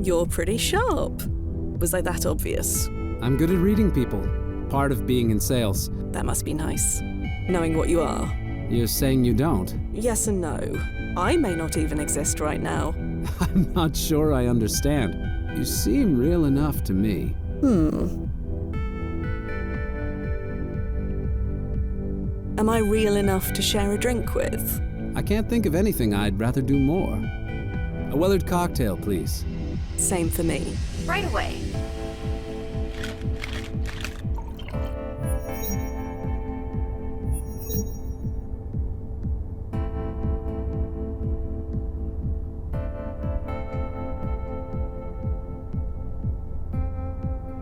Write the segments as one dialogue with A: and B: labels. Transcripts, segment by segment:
A: You're pretty sharp. Was I that obvious?
B: I'm good at reading people. Part of being in sales.
A: That must be nice, knowing what you are.
B: You're saying you don't?
A: Yes and no. I may not even exist right now.
B: I'm not sure I understand. You seem real enough to me.
A: Am I real enough to share a drink with?
B: I can't think of anything I'd rather do more. A Weathered cocktail, please.
A: Same for me.
C: Right away.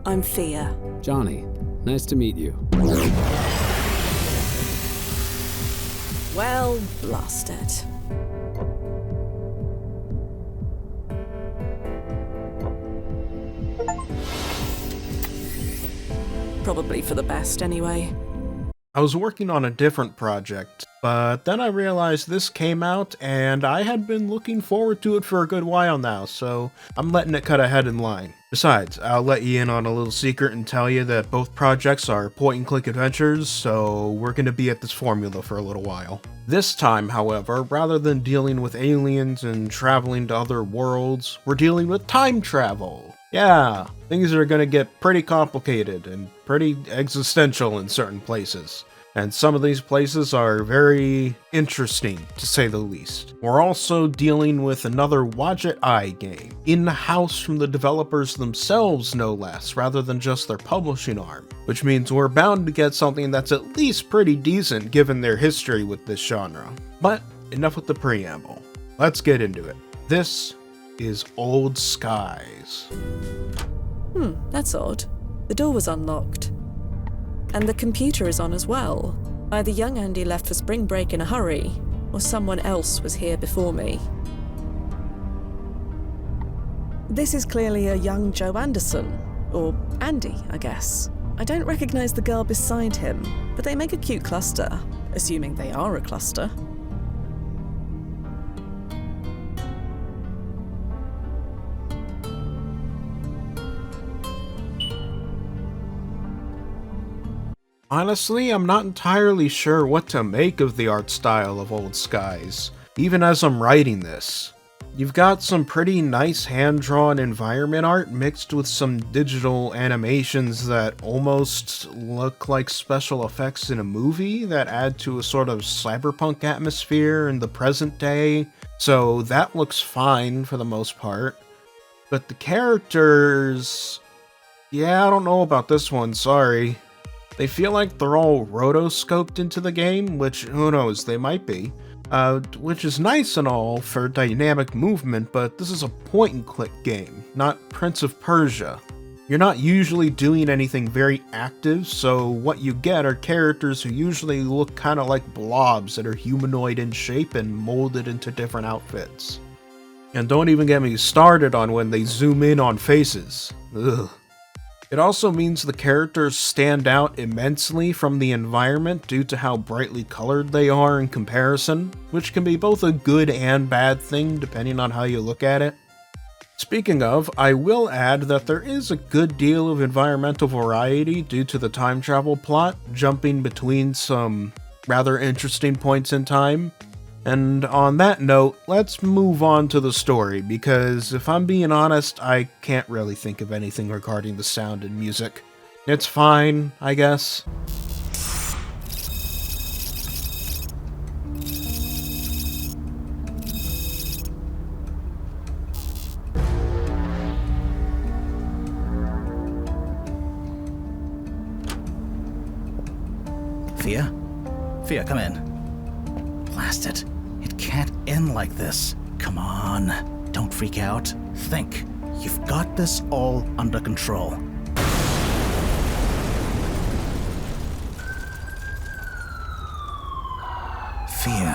A: I'm Fia.
B: Johnny, nice to meet you.
A: Well, blast it. Probably for the best, anyway.
D: I was working on a different project, but then I realized this came out, and I had been looking forward to it for a good while now, so I'm letting it cut ahead in line. Besides, I'll let you in on a little secret and tell you that both projects are point-and-click adventures, so we're going to be at this formula for a little while. This time, however, rather than dealing with aliens and traveling to other worlds, we're dealing with time travel. Yeah, things are going to get pretty complicated and pretty existential in certain places. And some of these places are very interesting, to say the least. We're also dealing with another Wadjet Eye game, in-house from the developers themselves no less, rather than just their publishing arm. Which means we're bound to get something that's at least pretty decent given their history with this genre. But enough with the preamble. Let's get into it. This is Old Skies.
A: That's odd. The door was unlocked. And the computer is on as well. Either young Andy left for spring break in a hurry, or someone else was here before me. This is clearly a young Joe Anderson. Or Andy, I guess. I don't recognize the girl beside him, but they make a cute cluster, assuming they are a cluster.
D: Honestly, I'm not entirely sure what to make of the art style of Old Skies, even as I'm writing this. You've got some pretty nice hand-drawn environment art mixed with some digital animations that almost look like special effects in a movie that add to a sort of cyberpunk atmosphere in the present day, so that looks fine for the most part. But the characters... yeah, I don't know about this one, sorry. They feel like they're all rotoscoped into the game, which, who knows, they might be. Which is nice and all for dynamic movement, but this is a point-and-click game, not Prince of Persia. You're not usually doing anything very active, so what you get are characters who usually look kinda like blobs that are humanoid in shape and molded into different outfits. And don't even get me started on when they zoom in on faces. Ugh. It also means the characters stand out immensely from the environment due to how brightly colored they are in comparison, which can be both a good and bad thing depending on how you look at it. Speaking of, I will add that there is a good deal of environmental variety due to the time travel plot, jumping between some rather interesting points in time. And on that note, let's move on to the story, because if I'm being honest, I can't really think of anything regarding the sound and music. It's fine, I guess.
E: Fia? Fia, come in. Blast it. It can't end like this. Come on. Don't freak out. Think. You've got this all under control. Fia,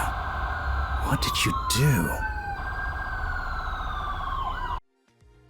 E: what did you do?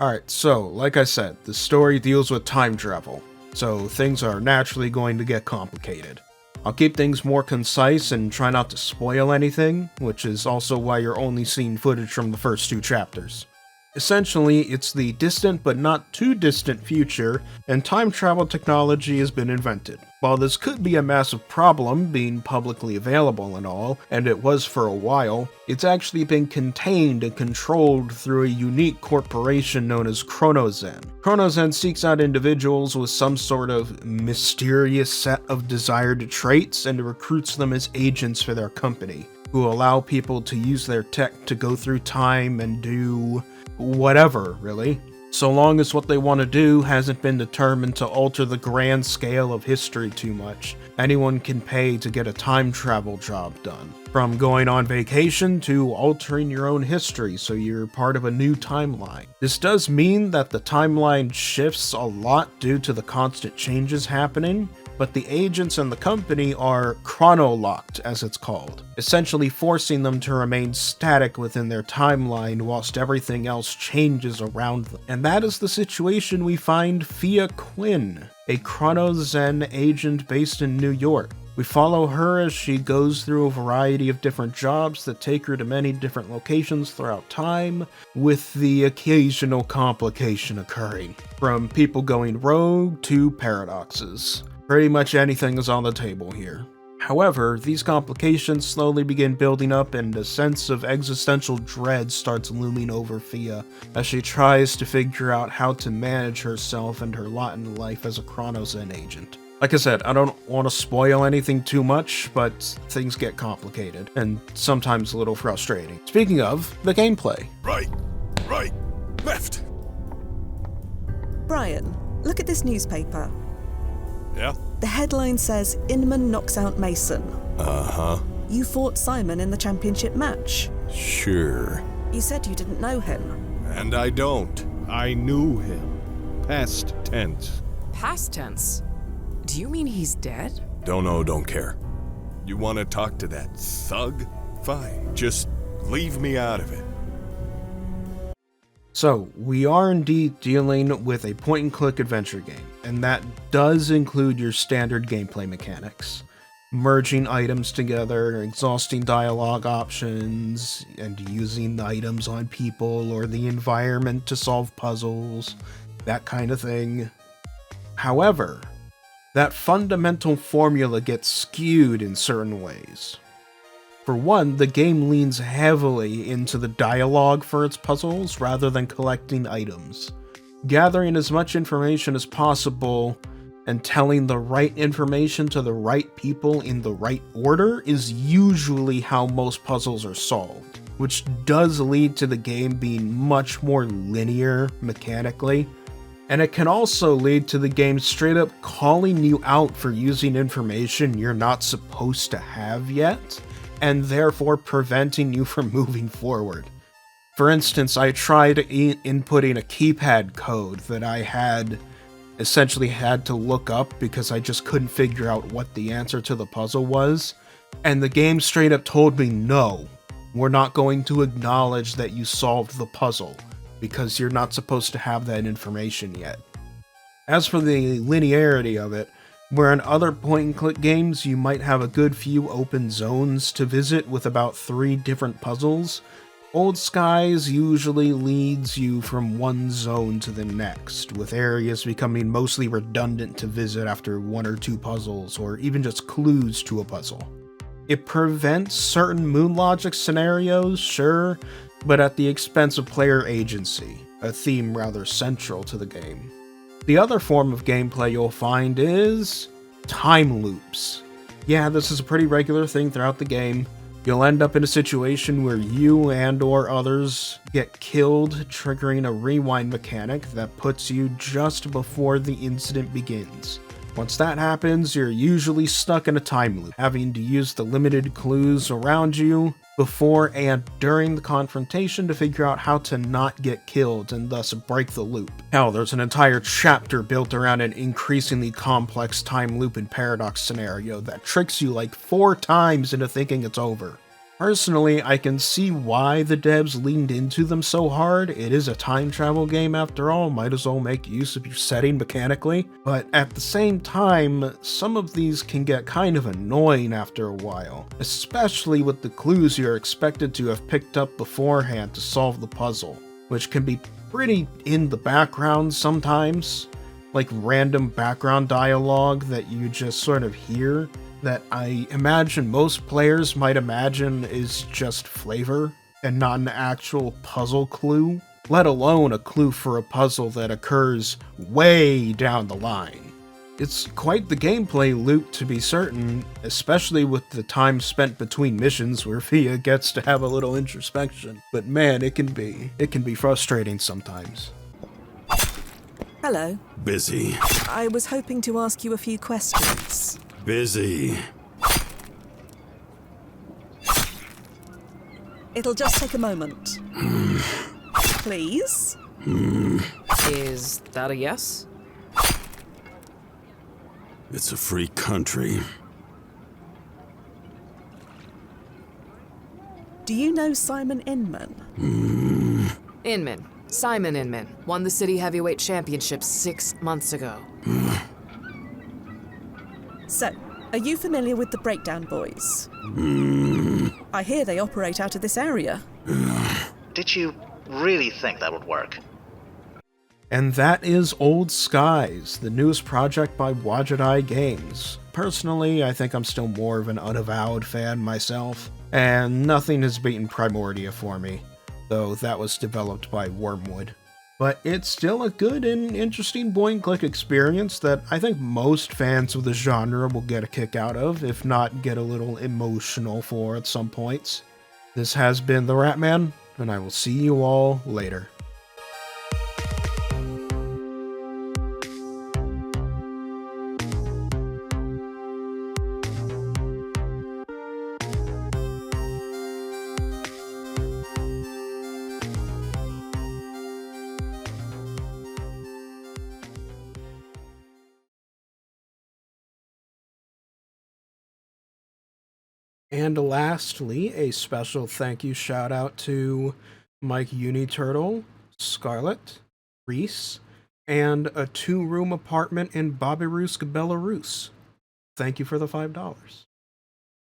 D: Alright, so, like I said, the story deals with time travel, so things are naturally going to get complicated. I'll keep things more concise and try not to spoil anything, which is also why you're only seeing footage from the first two chapters. Essentially, it's the distant but not too distant future, and time travel technology has been invented. While this could be a massive problem, being publicly available and all, and it was for a while, it's actually been contained and controlled through a unique corporation known as ChronoZen. ChronoZen seeks out individuals with some sort of mysterious set of desired traits and recruits them as agents for their company, who allow people to use their tech to go through time and do whatever, really. So long as what they want to do hasn't been determined to alter the grand scale of history too much, anyone can pay to get a time travel job done. From going on vacation to altering your own history so you're part of a new timeline. This does mean that the timeline shifts a lot due to the constant changes happening, but the agents and the company are chrono-locked, as it's called, essentially forcing them to remain static within their timeline whilst everything else changes around them. And that is the situation we find Fia Quinn, a ChronoZen agent based in New York. We follow her as she goes through a variety of different jobs that take her to many different locations throughout time, with the occasional complication occurring, from people going rogue to paradoxes. Pretty much anything is on the table here. However, these complications slowly begin building up and a sense of existential dread starts looming over Fia as she tries to figure out how to manage herself and her lot in life as a ChronoZen agent. Like I said, I don't want to spoil anything too much, but things get complicated and sometimes a little frustrating. Speaking of, the gameplay.
C: Right, left.
A: Brian, look at this newspaper.
C: Yeah?
A: The headline says, Inman knocks out Mason.
C: Uh-huh.
A: You fought Simon in the championship match.
C: Sure.
A: You said you didn't know him.
C: And I don't. I knew him. Past tense.
F: Past tense? Do you mean he's dead?
C: Don't know, don't care. You want to talk to that thug? Fine. Just leave me out of it.
D: So, we are indeed dealing with a point-and-click adventure game, and that does include your standard gameplay mechanics. Merging items together, exhausting dialogue options, and using items on people or the environment to solve puzzles, that kind of thing. However, that fundamental formula gets skewed in certain ways. For one, the game leans heavily into the dialogue for its puzzles rather than collecting items. Gathering as much information as possible and telling the right information to the right people in the right order is usually how most puzzles are solved, which does lead to the game being much more linear mechanically. And it can also lead to the game straight up calling you out for using information you're not supposed to have yet, and therefore preventing you from moving forward. For instance, I tried inputting a keypad code that I had essentially had to look up because I just couldn't figure out what the answer to the puzzle was, and the game straight up told me, no, we're not going to acknowledge that you solved the puzzle, because you're not supposed to have that information yet. As for the linearity of it, where in other point-and-click games you might have a good few open zones to visit with about 3 different puzzles, Old Skies usually leads you from one zone to the next, with areas becoming mostly redundant to visit after 1 or 2 puzzles, or even just clues to a puzzle. It prevents certain moon logic scenarios, sure, but at the expense of player agency, a theme rather central to the game. The other form of gameplay you'll find is time loops. Yeah, this is a pretty regular thing throughout the game. You'll end up in a situation where you and or others get killed, triggering a rewind mechanic that puts you just before the incident begins. Once that happens, you're usually stuck in a time loop, having to use the limited clues around you before and during the confrontation to figure out how to not get killed and thus break the loop. Hell, there's an entire chapter built around an increasingly complex time loop and paradox scenario that tricks you like 4 times into thinking it's over. Personally, I can see why the devs leaned into them so hard. It is a time travel game after all, might as well make use of your setting mechanically. But at the same time, some of these can get kind of annoying after a while, especially with the clues you're expected to have picked up beforehand to solve the puzzle. which can be pretty in the background sometimes, like random background dialogue that you just sort of hear that I imagine most players might imagine is just flavor and not an actual puzzle clue, let alone a clue for a puzzle that occurs way down the line. It's quite the gameplay loop to be certain, especially with the time spent between missions where Fia gets to have a little introspection. But man, it can be frustrating sometimes.
A: Hello.
G: Busy.
A: I was hoping to ask you a few questions.
G: Busy.
A: It'll just take a moment. Please?
F: Is that a yes?
G: It's a free country.
A: Do you know Simon Inman?
F: Inman. Simon Inman. Won the City Heavyweight Championship 6 months ago.
A: So, are you familiar with the Breakdown Boys? I hear they operate out of this area.
E: Did you really think that would work?
D: And that is Old Skies, the newest project by Wajidai Games. Personally, I think I'm still more of an unavowed fan myself, and nothing has beaten Primordia for me, though that was developed by Wormwood. But it's still a good and interesting point-and-click experience that I think most fans of the genre will get a kick out of, if not get a little emotional for at some points. This has been TheRatMan, and I will see you all later. And lastly, a special thank you shout out to Mike Uniturtle, Scarlett, Reese, and a 2-room apartment in Babirusk, Belarus. Thank you for the $5.